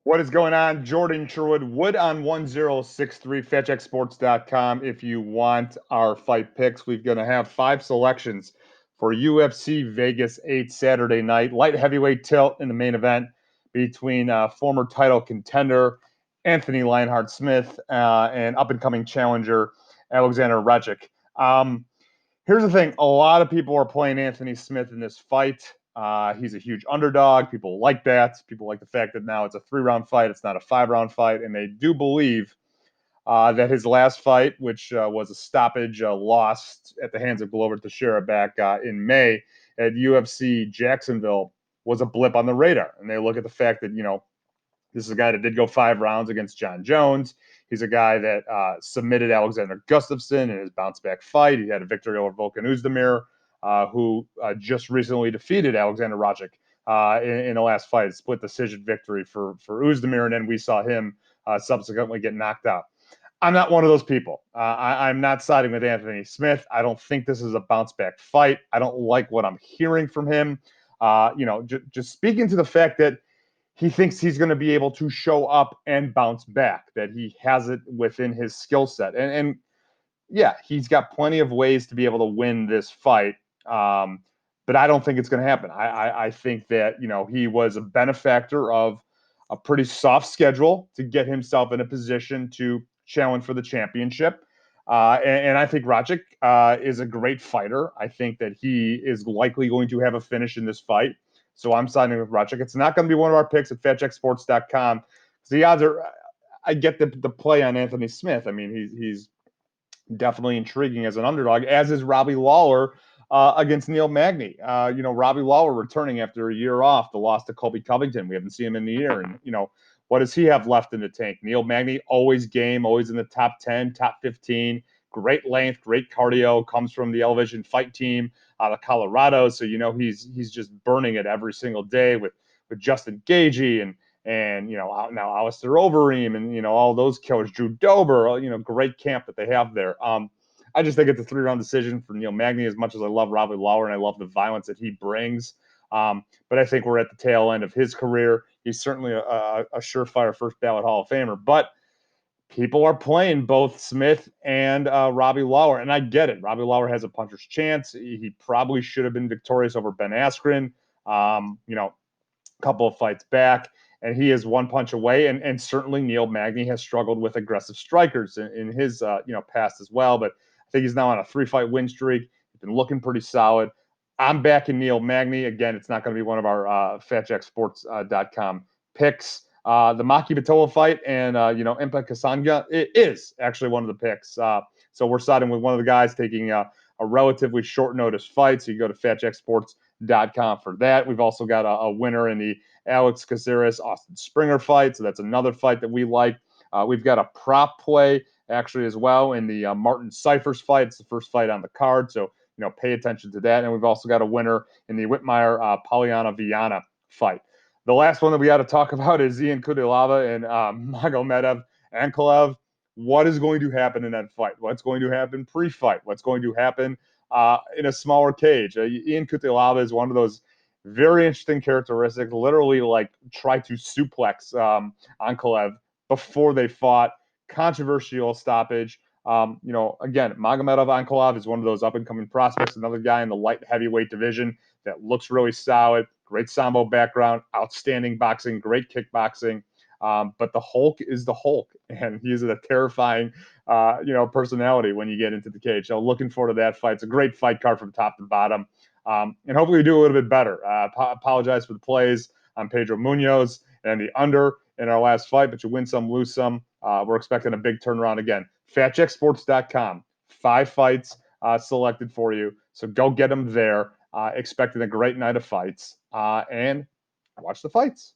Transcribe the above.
What is going on? Jordan Sherwood, Wood on 1063, FatJackSports.com. If you want our fight picks, we're going to have 5 selections for UFC Vegas 8 Saturday night. Light heavyweight tilt in the main event between former title contender Anthony Lionheart Smith and up and coming challenger Aleksandar Rakic. Here's the thing: a lot of people are playing Anthony Smith in this fight. He's a huge underdog. People like that. People like the fact that now it's a 3-round fight. It's not a 5-round fight, and they do believe that his last fight, which was a stoppage, lost at the hands of Glover Teixeira back in May at UFC Jacksonville, was a blip on the radar. And they look at the fact that this is a guy that did go 5 rounds against John Jones. He's a guy that submitted Alexander Gustafsson in his bounce back fight. He had a victory over Volkan Oezdemir, who just recently defeated Aleksandar Rakic in the last fight, a split decision victory for Oezdemir, and then we saw him subsequently get knocked out. I'm not one of those people. I'm not siding with Anthony Smith. I don't think this is a bounce back fight. I don't like what I'm hearing from him. Just speaking to the fact that he thinks he's going to be able to show up and bounce back, that he has it within his skill set. And yeah, he's got plenty of ways to be able to win this fight. But I don't think it's going to happen. I think that, he was a benefactor of a pretty soft schedule to get himself in a position to challenge for the championship. And I think Rakic is a great fighter. I think that he is likely going to have a finish in this fight. So I'm siding with Rakic. It's not going to be one of our picks at FatJackSports.com. So the odds are, I get the play on Anthony Smith. I mean, he's definitely intriguing as an underdog, as is Robbie Lawler against Neil Magny. Robbie Lawler returning after a year off, the loss to Colby Covington. We haven't seen him in the year. And, what does he have left in the tank? Neil Magny, always game, always in the top 10, top 15. Great length, great cardio, comes from the Elevation Fight Team out of Colorado. So, he's just burning it every single day with Justin Gagey and now Alistair Overeem and all those killers, Drew Dober, great camp that they have there. I just think it's a 3-round decision for Neil Magny. As much as I love Robbie Lawler and I love the violence that he brings, but I think we're at the tail end of his career. He's certainly a surefire first ballot Hall of Famer, but people are playing both Smith and Robbie Lawler, and I get it. Robbie Lawler has a puncher's chance. He probably should have been victorious over Ben Askren. Couple of fights back, and he is one punch away. And certainly Neil Magny has struggled with aggressive strikers in his past as well. But I think he's now on a 3-fight win streak. He's been looking pretty solid. I'm back in Neil Magny again. It's not going to be one of our FatJackSports.com picks. The Maki Batola fight and Impa Kasanga, it is actually one of the picks. So we're siding with one of the guys taking a relatively short notice fight. So you go to FatJackSports.com for that. We've also got a winner in the Alex Caceres Austin Springer fight. So that's another fight that we like. We've got a prop play actually as well in the Martin Cyphers fight. It's the first fight on the card. So, pay attention to that. And we've also got a winner in the Whitmire Polyana Viana fight. The last one that we got to talk about is Ian Kudilava and Magomedev Ankalaev. What is going to happen in that fight? What's going to happen pre-fight? What's going to happen in a smaller cage? Ian Kudilava is one of those very interesting characteristics. Literally, try to suplex Ankalaev before they fought. Controversial stoppage. Again, Magomedov Ankalaev is one of those up-and-coming prospects, another guy in the light heavyweight division that looks really solid, great sambo background, outstanding boxing, great kickboxing. But the Hulk is the Hulk, and he's a terrifying, personality when you get into the cage. So looking forward to that fight. It's a great fight card from top to bottom. And hopefully we do a little bit better. Apologize for the plays on Pedro Munoz and the under in our last fight, but you win some, lose some. We're expecting a big turnaround again. FatJackSports.com, 5 fights selected for you. So go get them there. Expecting a great night of fights and watch the fights.